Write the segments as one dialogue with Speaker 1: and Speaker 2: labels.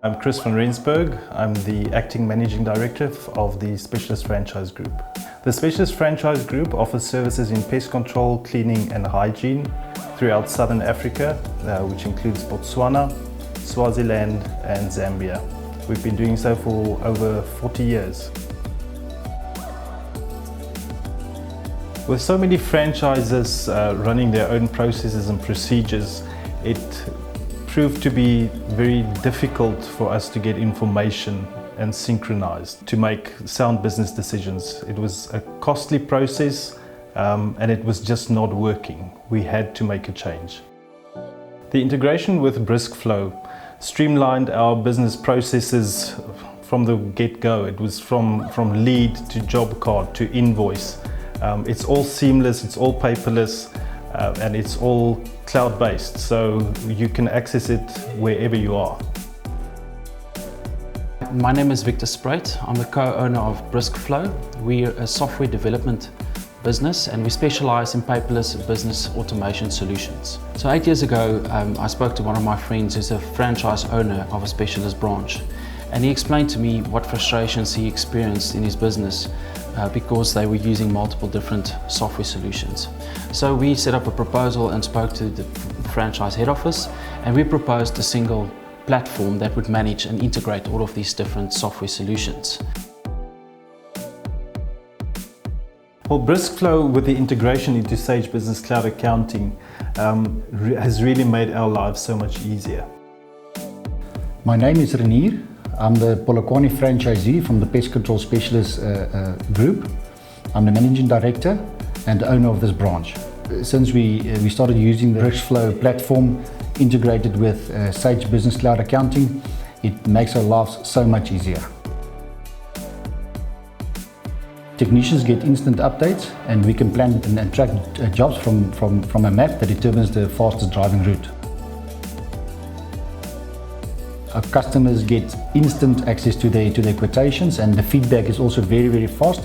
Speaker 1: I'm Chris van Rensburg. I'm the Acting Managing Director of the Specialist Franchise Group. The Specialist Franchise Group offers services in pest control, cleaning and hygiene throughout Southern Africa, which includes Botswana, Swaziland and Zambia. We've been doing so for over 40 years. With so many franchises running their own processes and procedures, it proved to be very difficult for us to get information and synchronized to make sound business decisions. It was a costly process and it was just not working. We had to make a change. The integration with briskflow streamlined our business processes from the get-go. It was from lead to job card to invoice. It's all seamless, it's all paperless, and it's all cloud-based, so you can access it wherever you are.
Speaker 2: My name is Victor Spruit. I'm the co-owner of briskflow. We're a software development business and we specialize in paperless business automation solutions. So 8 years ago, I spoke to one of my friends who's a franchise owner of a specialist branch, and he explained to me what frustrations he experienced in his business because they were using multiple different software solutions. So we set up a proposal and spoke to the franchise head office, and we proposed a single platform that would manage and integrate all of these different software solutions.
Speaker 1: Well, briskflow with the integration into Sage Business Cloud Accounting has really made our lives so much easier.
Speaker 3: My name is Renier. I'm the Polokwane franchisee from the Pest Control Specialist Group. I'm the Managing Director and owner of this branch. Since we started using the briskflow platform integrated with Sage Business Cloud Accounting, it makes our lives so much easier. Technicians get instant updates and we can plan and track jobs from a map that determines the fastest driving route. Our customers get instant access to their quotations, and the feedback is also very fast.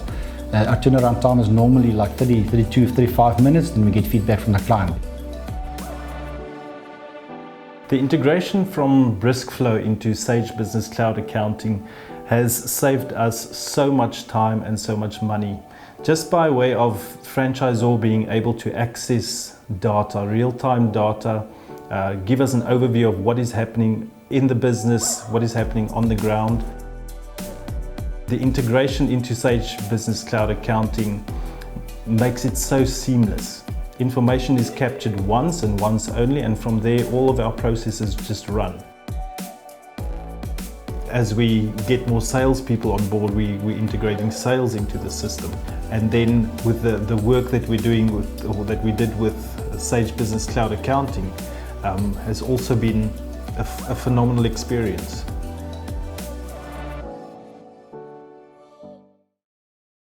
Speaker 3: Our turnaround time is normally like 32, 35 minutes, then we get feedback from the client.
Speaker 1: The integration from briskflow into Sage Business Cloud Accounting has saved us so much time and so much money, just by way of franchisor being able to access data, real-time data, give us an overview of what is happening in the business, what is happening on the ground. The integration into Sage Business Cloud Accounting makes it so seamless. Information is captured once and once only, and from there all of our processes just run. As we get more salespeople on board, we're integrating sales into the system. And then with the work that we're doing that we did with Sage Business Cloud Accounting has also been a phenomenal experience.